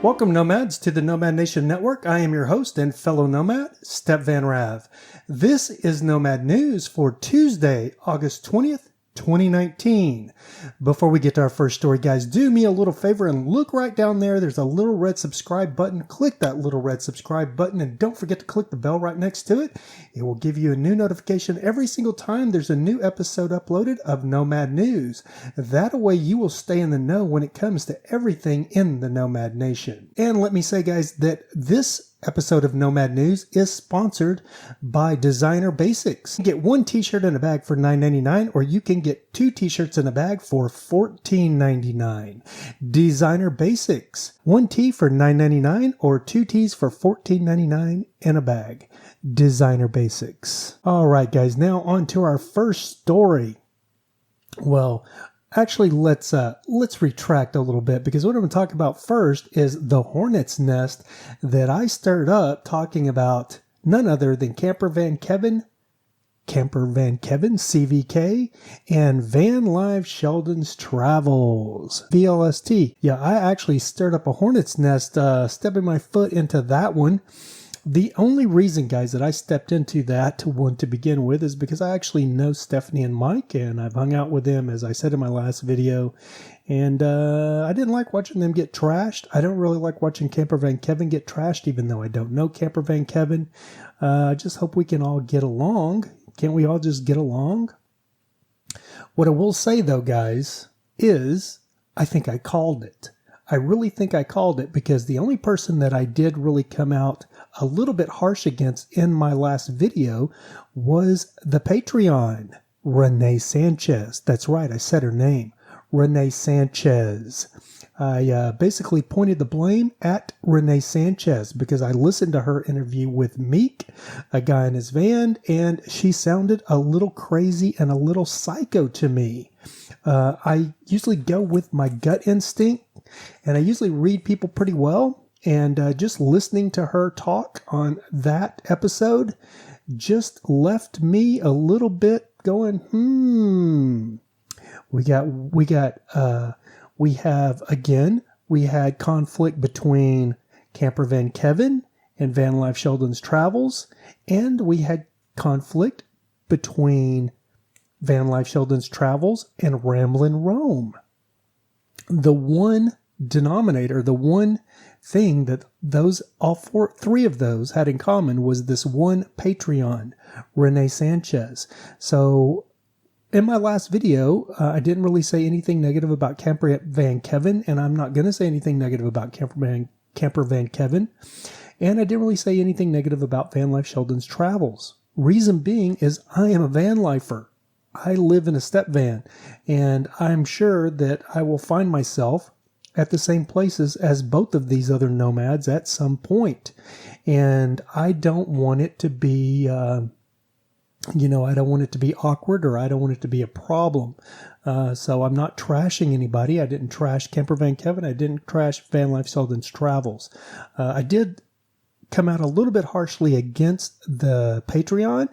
Welcome, Nomads, to the Nomad Nation Network. I am your host and fellow Nomad, Step Van Rav. This is Nomad News for Tuesday, August 20th, 2019. Before we get to our first story, guys, do me a little favor and look right down there. There's a little red subscribe button. Click that little red subscribe button and don't forget to click the bell right next to it. It will give you a new notification every single time there's a new episode uploaded of Nomad News. That way you will stay in the know when it comes to everything in the Nomad Nation. And let me say, guys, that this episode of Nomad News is sponsored by Designer Basics. You can get one t-shirt in a bag for $9.99, or you can get two t-shirts in a bag for $14.99. Designer Basics. One tee for $9.99 or two tees for $14.99 in a bag. Designer Basics. All right, guys, now on to our first story. Well, actually, let's retract a little bit, because what I'm going to talk about first is the hornet's nest that I stirred up talking about none other than Camper Van Kevin, CVK, and Van Life Sheldon's Travels, VLST. Yeah, I actually stirred up a hornet's nest, stepping my foot into that one. The only reason, guys, that I stepped into that one to begin with is because I actually know Stephanie and Mike, and I've hung out with them, as I said in my last video, and I didn't like watching them get trashed. I don't really like watching Camper Van Kevin get trashed, even though I don't know Camper Van Kevin. I just hope we can all get along. Can't we all just get along? What I will say, though, guys, is I think I called it. I really think I called it, because the only person that I did really come out a little bit harsh against in my last video was the Patreon, Renee Sanchez. That's right, I said her name, Renee Sanchez. I basically pointed the blame at Renee Sanchez because I listened to her interview with Meek, a guy in his van, and she sounded a little crazy and a little psycho to me. I usually go with my gut instinct, and I usually read people pretty well. And just listening to her talk on that episode just left me a little bit going, We had conflict between Camper Van Kevin and Van Life Sheldon's Travels, and we had conflict between Van Life Sheldon's Travels and Ramblin' Rome. The one denominator, the one thing that three of those had in common was this one Patreon, Renee Sanchez. So in my last video, I didn't really say anything negative about Camper Van Kevin, and I'm not going to say anything negative about Camper Van Kevin, and I didn't really say anything negative about Van Life Sheldon's Travels. Reason being is I am a van lifer. I live in a step van, and I'm sure that I will find myself at the same places as both of these other nomads at some point. And I don't want it to be, I don't want it to be awkward, or I don't want it to be a problem. So I'm not trashing anybody. I didn't trash Camper Van Kevin. I didn't trash Van Life Sheldon's Travels. I did come out a little bit harshly against the Patreon.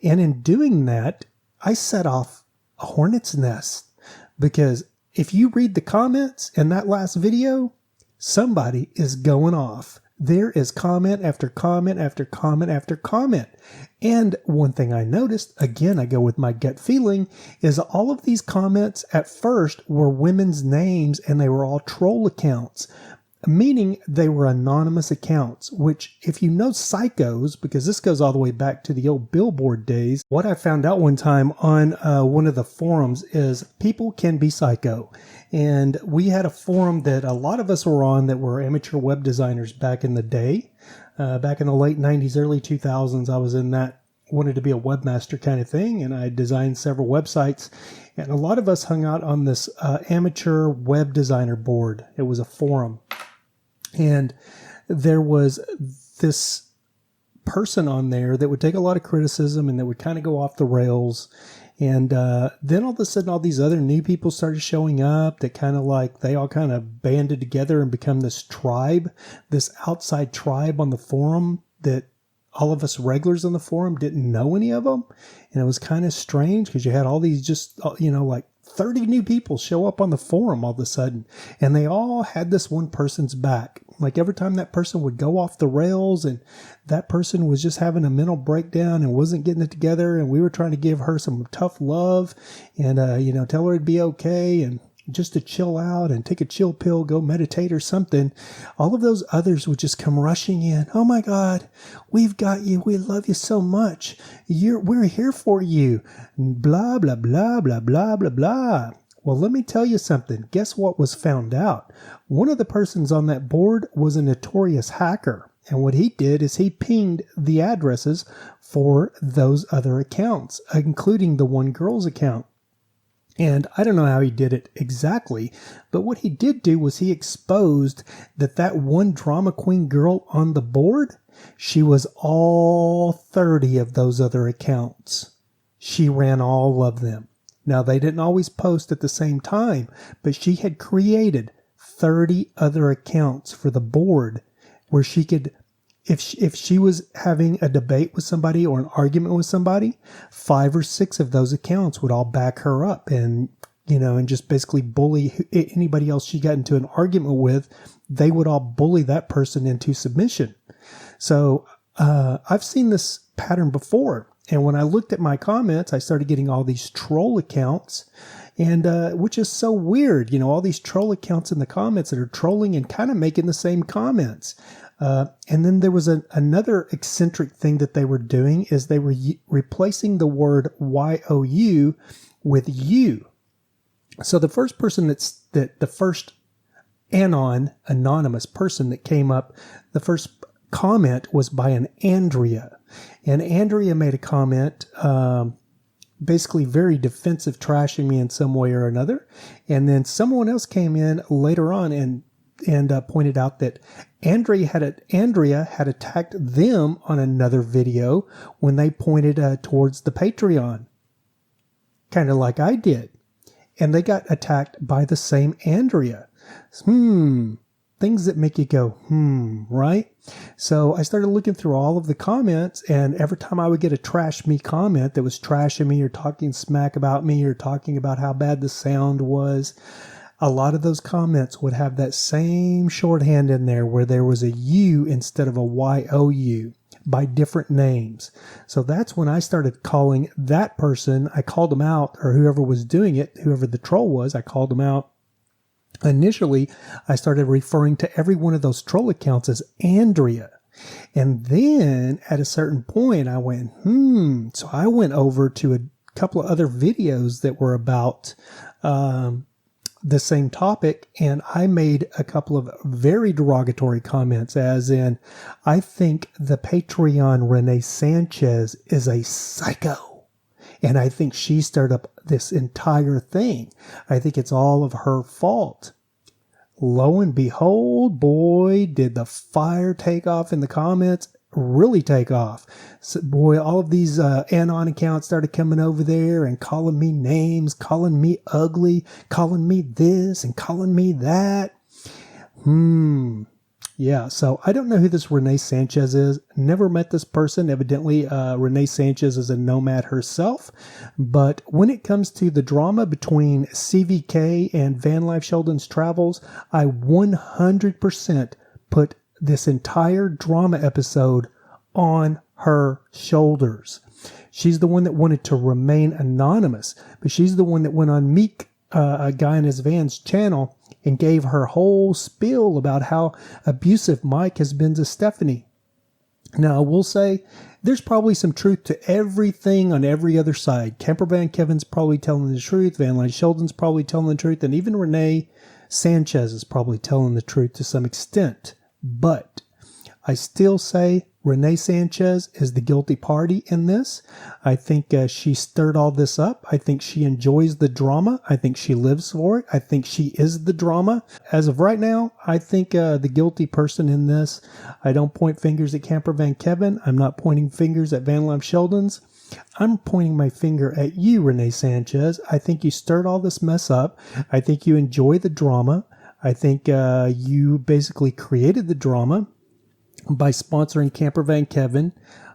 And in doing that, I set off a hornet's nest, because if you read the comments in that last video, somebody is going off. There is comment after comment after comment after comment. And one thing I noticed, again, I go with my gut feeling, is all of these comments at first were women's names, and they were all troll accounts, meaning they were anonymous accounts, which, if you know psychos, because this goes all the way back to the old billboard days, what I found out one time on one of the forums is people can be psycho. And we had a forum that a lot of us were on that were amateur web designers back in the day. Back in the late 90s, early 2000s, I was in that, wanted to be a webmaster kind of thing, and I designed several websites. And a lot of us hung out on this amateur web designer board. It was a forum. And there was this person on there that would take a lot of criticism and that would kind of go off the rails. And then all of a sudden, all these other new people started showing up that they all kind of banded together and become this tribe, this outside tribe on the forum that all of us regulars on the forum didn't know any of them. And it was kind of strange, because you had all these just, 30 new people show up on the forum all of a sudden, and they all had this one person's back. Like every time that person would go off the rails and that person was just having a mental breakdown and wasn't getting it together, and we were trying to give her some tough love and, tell her it'd be okay and just to chill out and take a chill pill, go meditate or something, all of those others would just come rushing in. Oh my God, we've got you. We love you so much. We're here for you. Blah, blah, blah, blah, blah, blah, blah. Well, let me tell you something. Guess what was found out? One of the persons on that board was a notorious hacker. And what he did is he pinged the addresses for those other accounts, including the one girl's account. And I don't know how he did it exactly, but what he did do was he exposed that one drama queen girl on the board, she was all 30 of those other accounts. She ran all of them. Now, they didn't always post at the same time, but she had created 30 other accounts for the board where she could, if she was having a debate with somebody or an argument with somebody, 5 or 6 of those accounts would all back her up and just basically bully anybody else she got into an argument with. They would all bully that person into submission. So I've seen this pattern before. And when I looked at my comments, I started getting all these troll accounts, and which is so weird. All these troll accounts in the comments that are trolling and kind of making the same comments. And then there was another eccentric thing that they were doing is they were replacing the word YOU with you. So the first person the first anonymous person that came up, the first comment was by an Andrea. And Andrea made a comment, basically very defensive, trashing me in some way or another. And then someone else came in later on and pointed out that Andrea had attacked them on another video when they pointed towards the Patreon, kind of like I did. And they got attacked by the same Andrea. Things that make you go, right? So I started looking through all of the comments, and every time I would get a trash me comment that was trashing me or talking smack about me or talking about how bad the sound was, a lot of those comments would have that same shorthand in there where there was a U instead of a YOU by different names. So that's when I started calling that person. I called them out, or whoever was doing it, whoever the troll was, I called them out. Initially, I started referring to every one of those troll accounts as Andrea. And then at a certain point, I went, So I went over to a couple of other videos that were about the same topic, and I made a couple of very derogatory comments, as in, I think the Patreon Renee Sanchez is a psycho. And I think she stirred up this entire thing. I think it's all of her fault. Lo and behold, boy, did the fire take off in the comments, really take off. So, boy, all of these Anon accounts started coming over there and calling me names, calling me ugly, calling me this and calling me that. Yeah, so I don't know who this Renee Sanchez is. Never met this person. Evidently, Renee Sanchez is a nomad herself. But when it comes to the drama between CVK and Van Life Sheldon's Travels, I 100% put this entire drama episode on her shoulders. She's the one that wanted to remain anonymous, but she's the one that went on Meek, a guy in his Van's channel, and gave her whole spiel about how abusive Mike has been to Stephanie. Now, I will say there's probably some truth to everything on every other side. Campervan Kevin's probably telling the truth. Van Life Sheldon's probably telling the truth. And even Renee Sanchez is probably telling the truth to some extent. But I still say Renee Sanchez is the guilty party in this. I think she stirred all this up. I think she enjoys the drama. I think she lives for it. I think she is the drama. As of right now, I think the guilty person in this, I don't point fingers at Campervan Kevin. I'm not pointing fingers at Van Life Sheldon's. I'm pointing my finger at you, Renee Sanchez. I think you stirred all this mess up. I think you enjoy the drama. I think you basically created the drama by sponsoring Campervan Kevin,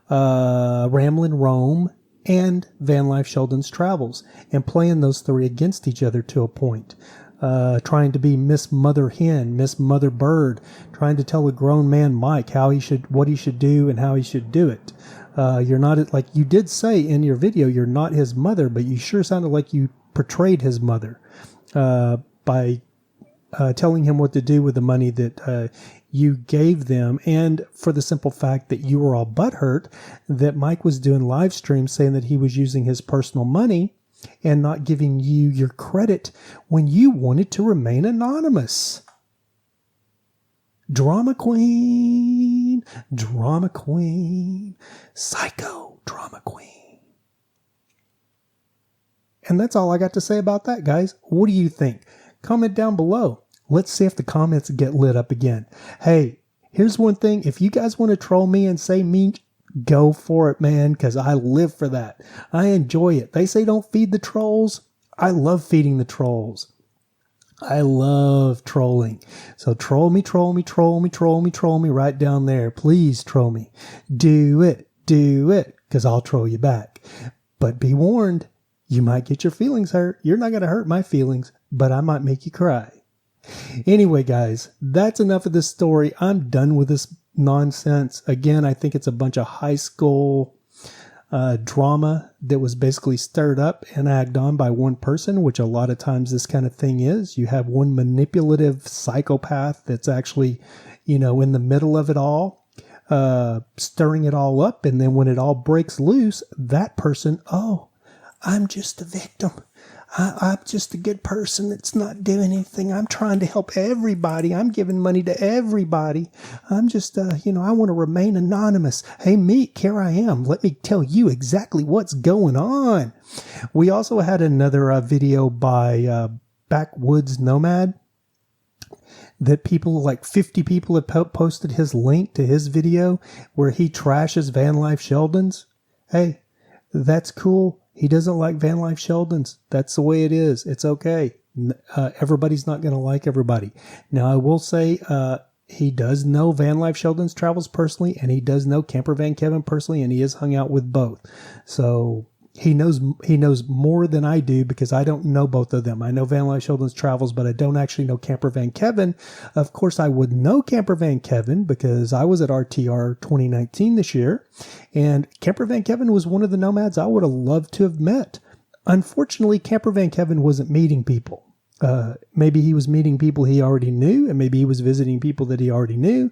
Ramblin' Rome, and Van Life Sheldon's Travels, and playing those three against each other to a point. trying to be Miss Mother Hen, Miss Mother Bird, trying to tell a grown man, Mike, what he should do and how he should do it. You're not, like you did say in your video, you're not his mother, but you sure sounded like you portrayed his mother by telling him what to do with the money that you gave them, and for the simple fact that you were all butthurt that Mike was doing live streams saying that he was using his personal money and not giving you your credit when you wanted to remain anonymous. Drama queen, psycho drama queen. And that's all I got to say about that, guys. What do you think? Comment down below. Let's see if the comments get lit up again. Hey, here's one thing. If you guys want to troll me and say mean, go for it, man, because I live for that. I enjoy it. They say don't feed the trolls. I love feeding the trolls. I love trolling. So troll me right down there. Please troll me. Do it, because I'll troll you back. But be warned, you might get your feelings hurt. You're not going to hurt my feelings, but I might make you cry. Anyway, guys, that's enough of this story. I'm done with this nonsense. Again, I think it's a bunch of high school drama that was basically stirred up and egged on by one person, which a lot of times this kind of thing is. You have one manipulative psychopath that's actually, in the middle of it all, stirring it all up. And then when it all breaks loose, that person, I'm just a victim. I'm just a good person that's not doing anything. I'm trying to help everybody. I'm giving money to everybody. I'm just, I want to remain anonymous. Hey, Meek, here I am. Let me tell you exactly what's going on. We also had another video by Backwoods Nomad that people, like 50 people have posted his link to his video where he trashes Van Life Sheldons. Hey, that's cool. He doesn't like Van Life Sheldons. That's the way it is. It's okay. Everybody's not going to like everybody. Now, I will say he does know Van Life Sheldons Travels personally, and he does know Camper Van Kevin personally, and he has hung out with both. So he knows more than I do because I don't know both of them. I know Van Life Sheldons Travels, but I don't actually know Camper Van Kevin. Of course, I would know Camper Van Kevin because I was at RTR 2019 this year, and Camper Van Kevin was one of the nomads I would have loved to have met. Unfortunately, Camper Van Kevin wasn't meeting people. Maybe he was meeting people he already knew, and maybe he was visiting people that he already knew,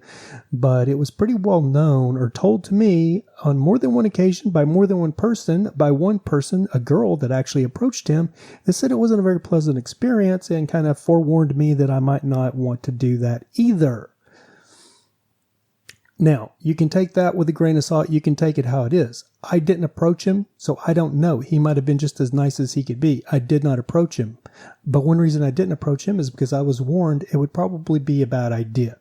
but it was pretty well known or told to me on more than one occasion by more than one person, a girl that actually approached him, that said it wasn't a very pleasant experience and kind of forewarned me that I might not want to do that either. Now, you can take that with a grain of salt. You can take it how it is. I didn't approach him, so I don't know. He might have been just as nice as he could be. I did not approach him. But one reason I didn't approach him is because I was warned it would probably be a bad idea.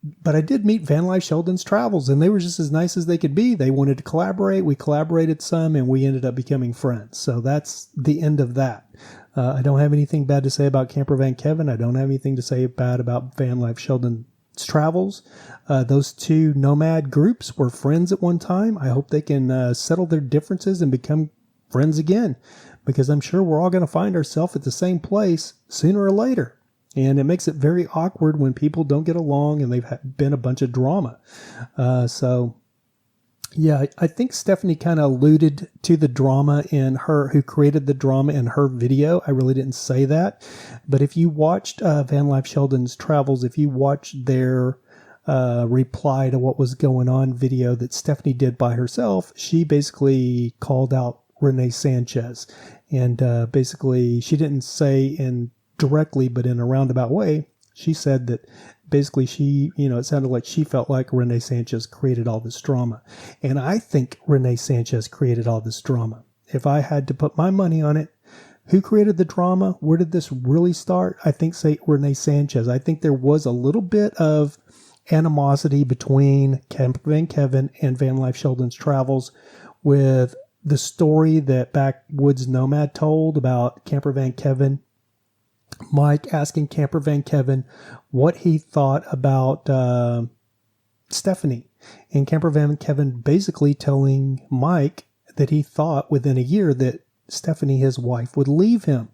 But I did meet Van Life Sheldons Travels, and they were just as nice as they could be. They wanted to collaborate. We collaborated some, and we ended up becoming friends. So that's the end of that. I don't have anything bad to say about Camper Van Kevin. I don't have anything to say bad about Van Life Sheldons Travels. Those two nomad groups were friends at one time. I hope they can settle their differences and become friends again, because I'm sure we're all going to find ourselves at the same place sooner or later. And it makes it very awkward when people don't get along and they've been a bunch of drama. Yeah, I think Stephanie kind of alluded to the drama who created the drama in her video. I really didn't say that. But if you watched Van Life Sheldons Travels, if you watched their reply to what was going on video that Stephanie did by herself, she basically called out Renee Sanchez. And basically, she didn't say directly, but in a roundabout way, she said that basically she, it sounded like she felt like Renee Sanchez created all this drama. And I think Renee Sanchez created all this drama. If I had to put my money on it, who created the drama? Where did this really start? I think, say, Renee Sanchez. I think there was a little bit of animosity between Camper Van Kevin and Van Life Sheldons Travels with the story that Backwoods Nomad told about Camper Van Kevin. Mike asking Camper Van Kevin what he thought about Stephanie. And Camper Van Kevin basically telling Mike that he thought within a year that Stephanie, his wife, would leave him.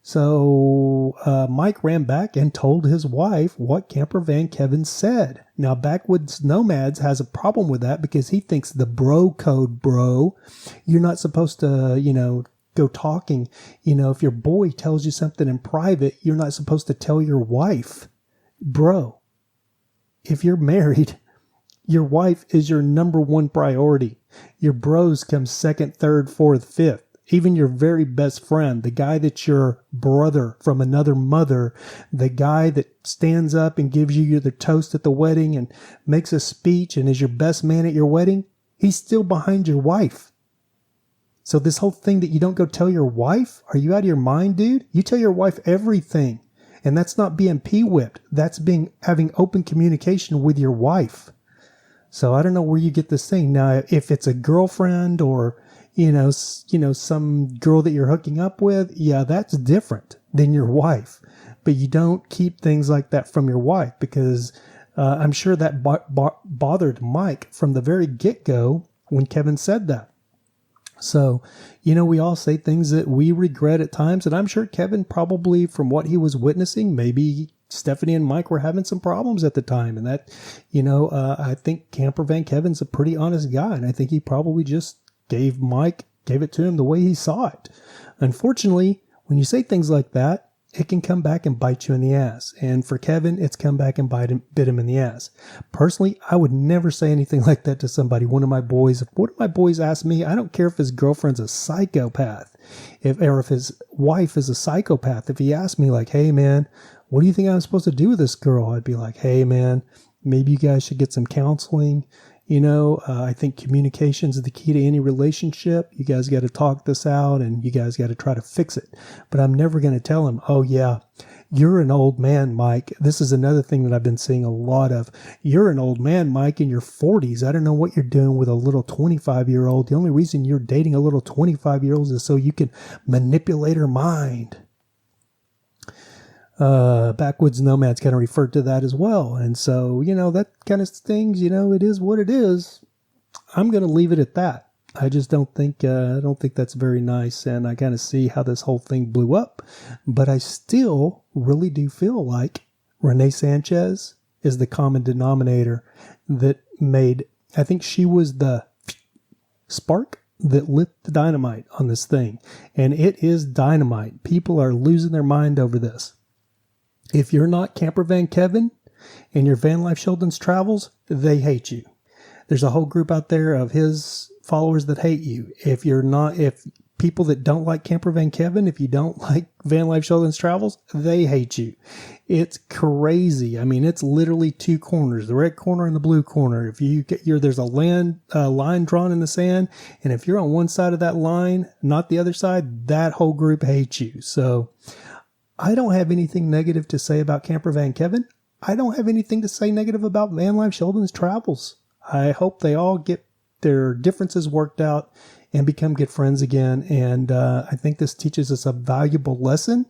So Mike ran back and told his wife what Camper Van Kevin said. Now, Backwoods Nomads has a problem with that because he thinks the bro code, bro. You're not supposed to, go talking. If your boy tells you something in private, you're not supposed to tell your wife. Bro, if you're married, your wife is your number one priority. Your bros come second, third, fourth, fifth. Even your very best friend, the guy that's your brother from another mother, the guy that stands up and gives you the toast at the wedding and makes a speech and is your best man at your wedding, he's still behind your wife. So this whole thing that you don't go tell your wife, are you out of your mind, dude? You tell your wife everything. And that's not being pee-whipped. That's having open communication with your wife. So I don't know where you get this thing. Now, if it's a girlfriend or some girl that you're hooking up with, yeah, that's different than your wife. But you don't keep things like that from your wife because I'm sure that bothered Mike from the very get-go when Kevin said that. So, we all say things that we regret at times. And I'm sure Kevin probably, from what he was witnessing, maybe Stephanie and Mike were having some problems at the time. And that, I think Camper Van Kevin's a pretty honest guy. And I think he probably just gave it to him the way he saw it. Unfortunately, when you say things like that, it can come back and bite you in the ass. And for Kevin, it's come back and bit him in the ass. Personally, I would never say anything like that to somebody. If one of my boys asked me, I don't care if his girlfriend's a psychopath, or if his wife is a psychopath. If he asked me like, hey man, what do you think I'm supposed to do with this girl? I'd be like, hey man, maybe you guys should get some counseling. I think communication is the key to any relationship. You guys got to talk this out and you guys got to try to fix it. But I'm never going to tell him, oh yeah, you're an old man, Mike. This is another thing that I've been seeing a lot of. You're an old man, Mike, in your 40s. I don't know what you're doing with a little 25-year-old. The only reason you're dating a little 25-year-old is so you can manipulate her mind. Backwoods Nomads kind of referred to that as well. And so, that kind of things, it is what it is. I'm going to leave it at that. I just don't think that's very nice. And I kind of see how this whole thing blew up, but I still really do feel like Renee Sanchez is the common denominator that I think she was the spark that lit the dynamite on this thing. And it is dynamite. People are losing their mind over this. If you're not Camper Van Kevin and your Van Life Sheldon's Travels, they hate you. There's a whole group out there of his followers that hate you. If people that don't like Camper Van Kevin, if you don't like Van Life Sheldon's Travels, they hate you. It's crazy. I mean, it's literally two corners, the red corner and the blue corner. If there's a line drawn in the sand, and if you're on one side of that line, not the other side, that whole group hates you. So I don't have anything negative to say about Camper Van Kevin. I don't have anything to say negative about Van Life Sheldon's Travels. I hope they all get their differences worked out and become good friends again. And I think this teaches us a valuable lesson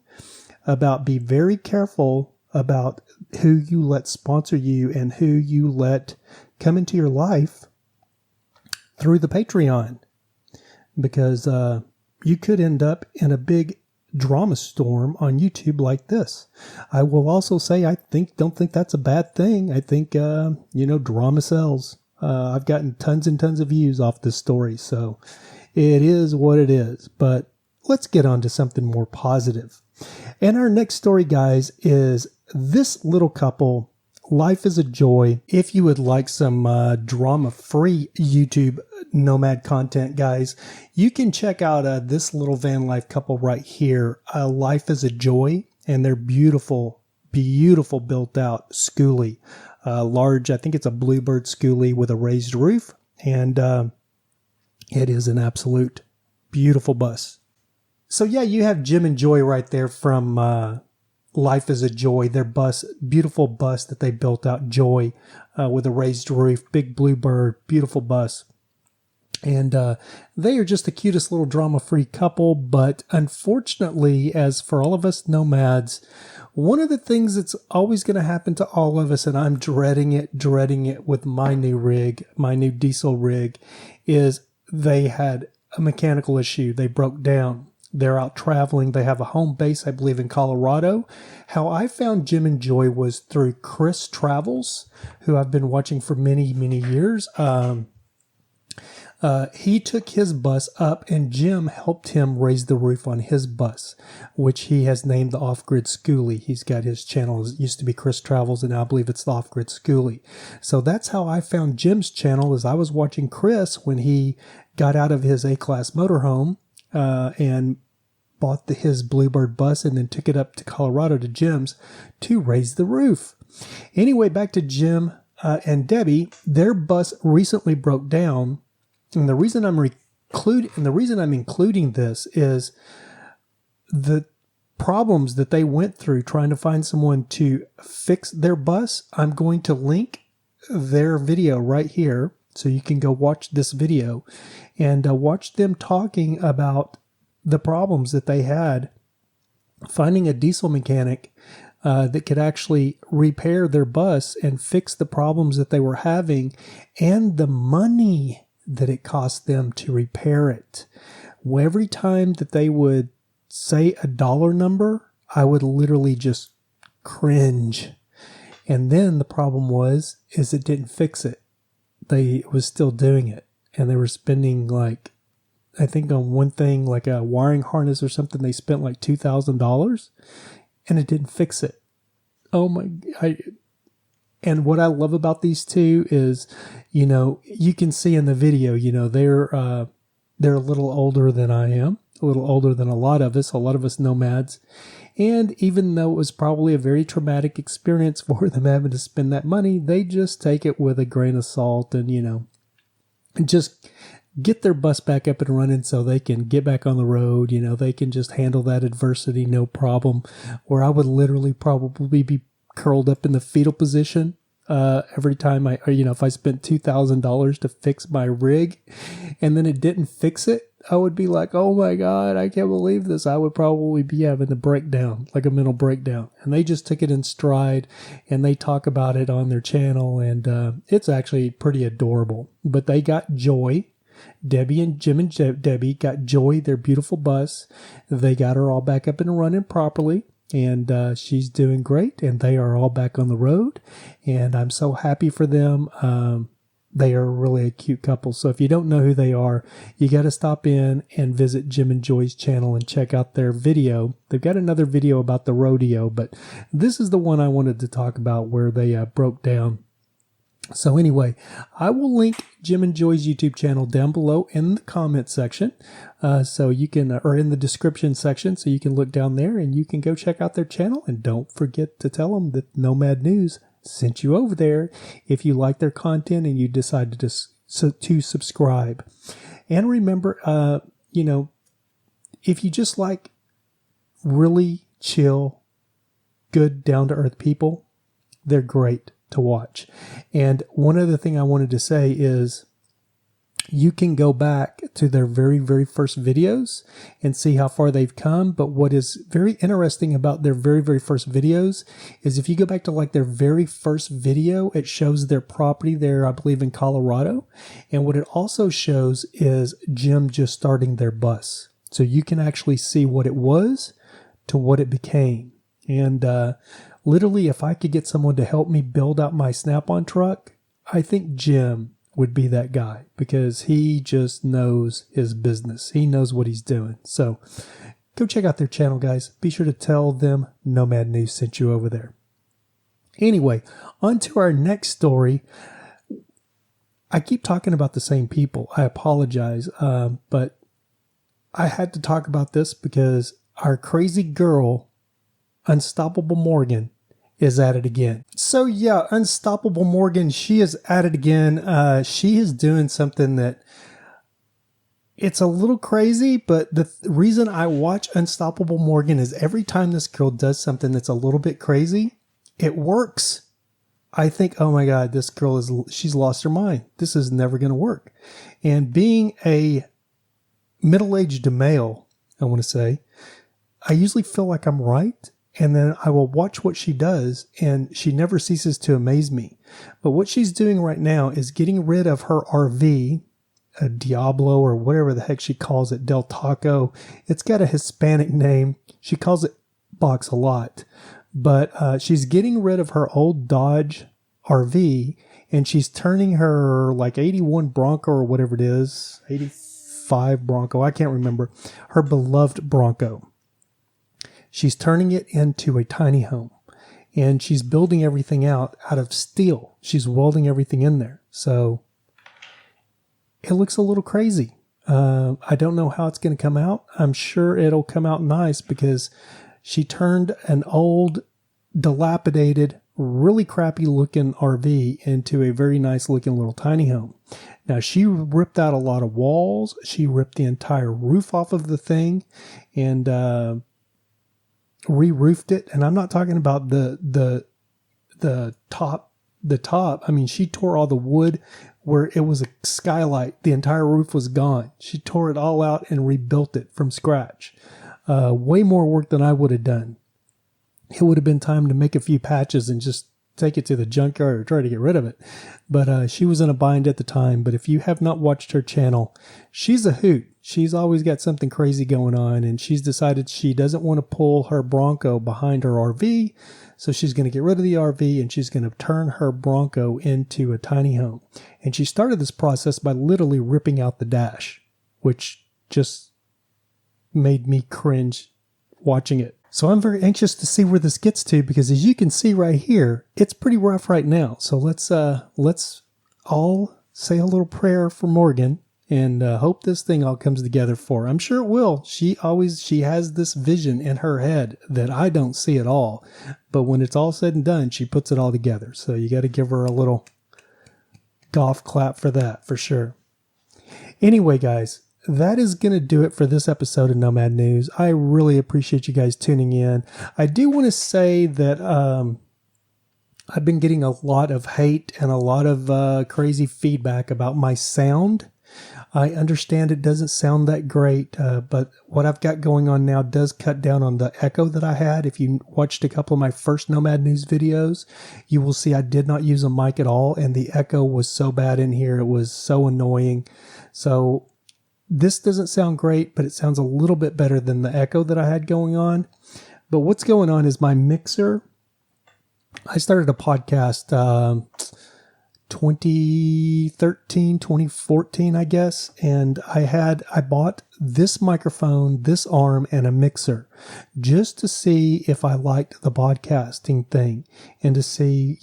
about be very careful about who you let sponsor you and who you let come into your life through the Patreon. Because you could end up in a big drama storm on YouTube like this. I will also say don't think that's a bad thing. I think drama sells. I've gotten tons and tons of views off this story, so it is what it is. But let's get on to something more positive. And our next story, guys, is this little couple. Life is a joy. If you would like some drama-free YouTube nomad content, guys, you can check out this little van life couple right here. Life is a joy, and they're beautiful, beautiful built out Skoolie. Large, I think it's a Bluebird Skoolie with a raised roof, and it is an absolute beautiful bus. So yeah, you have Jim and Joy right there from Life is a Joy, their bus, beautiful bus that they built out, Joy, with a raised roof, big Bluebird, beautiful bus. And they are just the cutest little drama-free couple. But unfortunately, as for all of us nomads, one of the things that's always going to happen to all of us, and I'm dreading it with my new rig, my new diesel rig, is they had a mechanical issue. They broke down. They're out traveling. They have a home base, I believe, in Colorado. How I found Jim and Joy was through Chris Travels, who I've been watching for many, many years. He took his bus up, and Jim helped him raise the roof on his bus, which he has named the Off-Grid Skoolie. He's got his channel. It used to be Chris Travels, and now I believe it's the Off-Grid Skoolie. So that's how I found Jim's channel, is I was watching Chris when he got out of his A-Class motorhome and bought his Bluebird bus and then took it up to Colorado to Jim's to raise the roof. Anyway, back to Jim and Debbie. Their bus recently broke down. And the reason I'm including this is the problems that they went through trying to find someone to fix their bus. I'm going to link their video right here, so you can go watch this video and watch them talking about the problems that they had finding a diesel mechanic that could actually repair their bus and fix the problems that they were having, and the money that it cost them to repair it. Every time that they would say a dollar number, I would literally just cringe. And then the problem is it didn't fix it. It was still doing it. And they were spending I think on one thing, like a wiring harness or something, they spent like $2,000 and it didn't fix it. Oh my, and what I love about these two is, you can see in the video, they're a little older than I am, a little older than a lot of us nomads. And even though it was probably a very traumatic experience for them having to spend that money, they just take it with a grain of salt and, just get their bus back up and running so they can get back on the road. They can just handle that adversity, no problem. Or I would literally probably be curled up in the fetal position every time if I spent $2,000 to fix my rig and then it didn't fix it, I would be like, oh my God, I can't believe this. I would probably be having a breakdown, like a mental breakdown. And they just took it in stride and they talk about it on their channel, and it's actually pretty adorable. But they got Joy. Jim and Debbie got Joy, their beautiful bus. They got her all back up and running properly. And she's doing great, and they are all back on the road, and I'm so happy for them. They are really a cute couple. So if you don't know who they are, you got to stop in and visit Jim and Joy's channel and check out their video. They've got another video about the rodeo, but this is the one I wanted to talk about where they broke down. So anyway, I will link Jim and Joy's YouTube channel down below in the comment section, so you can, or in the description section, so you can look down there and you can go check out their channel. And don't forget to tell them that Nomad News sent you over there if you like their content and you decide to subscribe. And remember, if you just like really chill, good, down-to-earth people, they're great to watch. And one other thing I wanted to say is you can go back to their very, very first videos and see how far they've come. But what is very interesting about their very, very first videos is if you go back to like their very first video, it shows their property there, I believe in Colorado. And what it also shows is Jim just starting their bus. So you can actually see what it was to what it became. And literally, if I could get someone to help me build out my Snap-on truck, I think Jim would be that guy, because he just knows his business. He knows what he's doing. So go check out their channel, guys. Be sure to tell them Nomad News sent you over there. Anyway, on to our next story. I keep talking about the same people. I apologize, but I had to talk about this because our crazy girl, Unstoppable Morgan, is at it again. So yeah, Unstoppable Morgan, she is at it again. She is doing something that it's a little crazy, but the reason I watch Unstoppable Morgan is every time this girl does something that's a little bit crazy, it works. I think, oh my God, this girl she's lost her mind. This is never going to work. And being a middle-aged male, I want to say, I usually feel like I'm right. And then I will watch what she does, and she never ceases to amaze me. But what she's doing right now is getting rid of her RV a Diablo or whatever the heck she calls it, Del Taco. It's got a Hispanic name. She calls it box a lot. But she's getting rid of her old Dodge RV, and she's turning her like 81 Bronco or whatever it is, 85 Bronco, I can't remember, her beloved Bronco. She's turning it into a tiny home, and she's building everything out of steel. She's welding everything in there. So it looks a little crazy. I don't know how it's going to come out. I'm sure it'll come out nice because she turned an old, dilapidated, really crappy looking RV into a very nice looking little tiny home. Now, she ripped out a lot of walls. She ripped the entire roof off of the thing and re-roofed it. And I'm not talking about the top. I mean, she tore all the wood where it was a skylight. The entire roof was gone. She tore it all out and rebuilt it from scratch. Way more work than I would have done. It would have been time to make a few patches and just take it to the junkyard or try to get rid of it. But she was in a bind at the time. But if you have not watched her channel, she's a hoot. She's always got something crazy going on, and she's decided she doesn't want to pull her Bronco behind her RV. So she's going to get rid of the RV, and she's going to turn her Bronco into a tiny home. And she started this process by literally ripping out the dash, which just made me cringe watching it. So I'm very anxious to see where this gets to, because as you can see right here, it's pretty rough right now. So let's all say a little prayer for Morgan and hope this thing all comes together for her. I'm sure it will. She has this vision in her head that I don't see at all. But when it's all said and done, she puts it all together. So you got to give her a little golf clap for that, for sure. Anyway, guys, that is going to do it for this episode of Nomad News. I really appreciate you guys tuning in. I do want to say that I've been getting a lot of hate and a lot of crazy feedback about my sound. I understand it doesn't sound that great, but what I've got going on now does cut down on the echo that I had. If you watched a couple of my first Nomad News videos, you will see I did not use a mic at all, and the echo was so bad in here. It was so annoying. So this doesn't sound great, but it sounds a little bit better than the echo that I had going on. But what's going on is my mixer. I started a podcast 2013, 2014, I guess. And I bought this microphone, this arm, and a mixer just to see if I liked the podcasting thing and to see,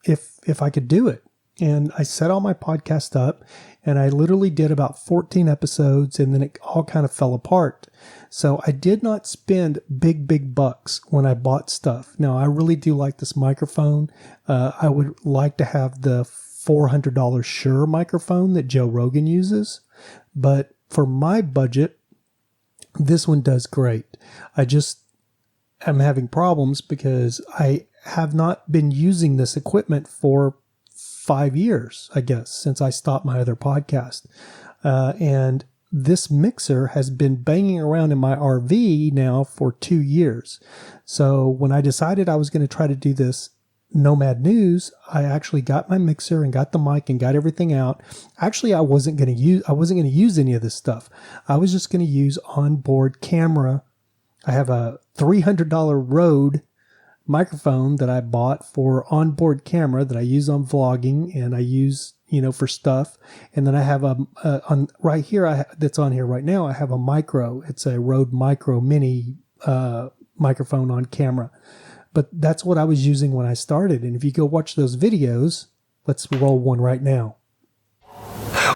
if I could do it. And I set all my podcast up, and I literally did about 14 episodes, and then it all kind of fell apart. So I did not spend big bucks when I bought stuff. Now, I really do like this microphone. I would like to have the $400 Shure microphone that Joe Rogan uses. But for my budget, this one does great. I just am having problems because I have not been using this equipment for 5 years, I guess, since I stopped my other podcast. And this mixer has been banging around in my RV now for 2 years. So when I decided I was going to try to do this Nomad News, I actually got my mixer and got the mic and got everything out. Actually, I wasn't going to use any of this stuff. I was just going to use onboard camera. I have a $300 Rode microphone that I bought for onboard camera that I use on vlogging and I use, for stuff. And then I have right here, that's on here right now, I have a micro. It's a Rode Micro Mini microphone on camera. But that's what I was using when I started. And if you go watch those videos, let's roll one right now.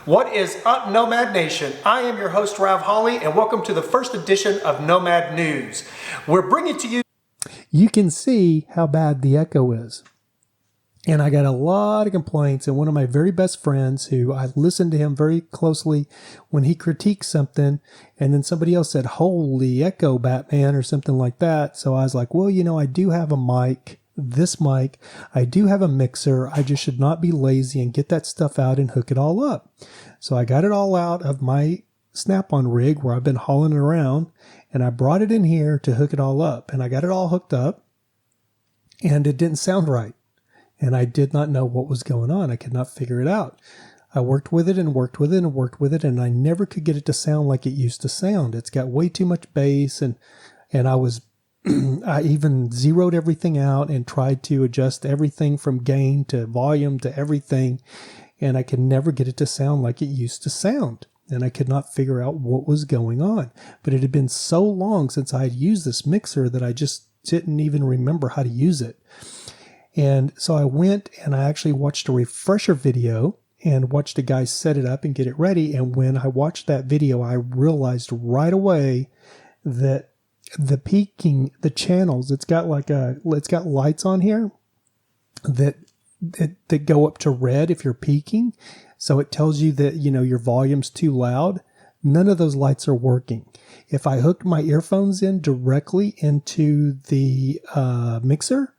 What is up, Nomad Nation? I am your host, Rav Holly, and welcome to the first edition of Nomad News. We're bringing to you. You can see how bad the echo is. And I got a lot of complaints, and one of my very best friends, who I listened to him very closely when he critiqued something, and then somebody else said, "Holy echo, Batman," or something like that. So I was like, well, I do have a mic, this mic. I do have a mixer. I just should not be lazy and get that stuff out and hook it all up. So I got it all out of my Snap-on rig where I've been hauling it around, and I brought it in here to hook it all up. And I got it all hooked up, and it didn't sound right. And I did not know what was going on. I could not figure it out. I worked with it and worked with it and worked with it, and I never could get it to sound like it used to sound. It's got way too much bass, and I was I even zeroed everything out and tried to adjust everything from gain to volume to everything, and I could never get it to sound like it used to sound. And I could not figure out what was going on. But it had been so long since I had used this mixer that I just didn't even remember how to use it. And so I went and I actually watched a refresher video and watched a guy set it up and get it ready. And when I watched that video, I realized right away that the peaking, the channels, it's got lights on here that go up to red if you're peaking. So it tells you that, your volume's too loud. None of those lights are working. If I hooked my earphones in directly into the mixer,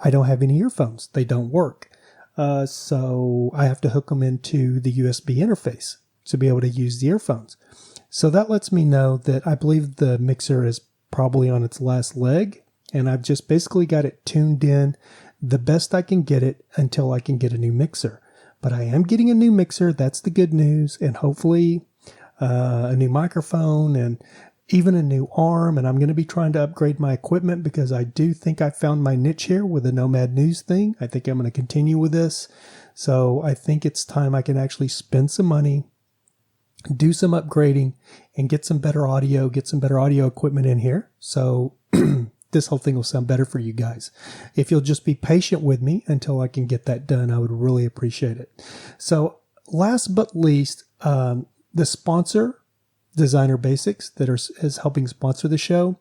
I don't have any earphones. They don't work. So I have to hook them into the USB interface to be able to use the earphones. So that lets me know that I believe the mixer is probably on its last leg, and I've just basically got it tuned in the best I can get it until I can get a new mixer. But I am getting a new mixer. That's the good news, and hopefully a new microphone and even a new arm. And I'm going to be trying to upgrade my equipment because I do think I found my niche here with the Nomad News thing. I think I'm going to continue with this. So I think it's time I can actually spend some money, do some upgrading, and get some better audio equipment in here. So this whole thing will sound better for you guys. If you'll just be patient with me until I can get that done, I would really appreciate it. So last but least, the sponsor, Designer Basics, that is helping sponsor the show.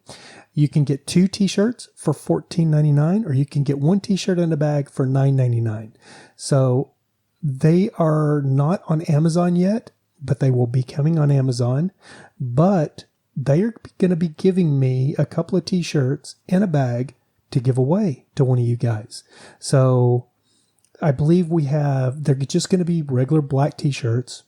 You can get 2 t-shirts for $14.99, or you can get 1 t-shirt in a bag for $9.99. So they are not on Amazon yet, but they will be coming on Amazon. But they are going to be giving me a couple of t-shirts in a bag to give away to one of you guys. So I believe they're just going to be regular black t-shirts.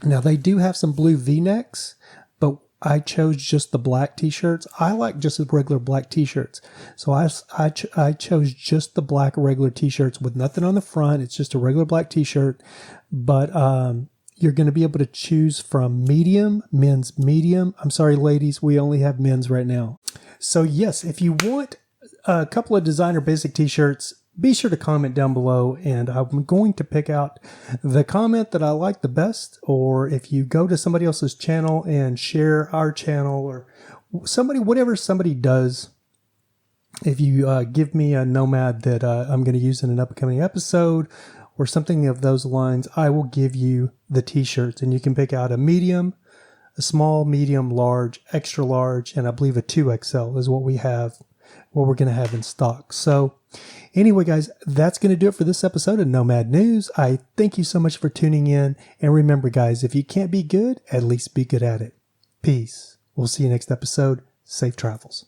Now they do have some blue V-necks, but I chose just the black t-shirts. I like just the regular black t-shirts. So I chose just the black regular t-shirts with nothing on the front. It's just a regular black t-shirt. But you're going to be able to choose from medium, men's medium. I'm sorry, ladies, we only have men's right now. So yes, if you want a couple of Designer Basic t-shirts, be sure to comment down below, and I'm going to pick out the comment that I like the best. Or if you go to somebody else's channel and share our channel, or whatever somebody does, if you give me a Nomad that I'm going to use in an upcoming episode or something of those lines, I will give you the t-shirts, and you can pick out a medium, a small, medium, large, extra large, and I believe a 2XL is what we're going to have in stock. So anyway, guys, that's going to do it for this episode of Nomad News. I thank you so much for tuning in. And remember, guys, if you can't be good, at least be good at it. Peace. We'll see you next episode. Safe travels.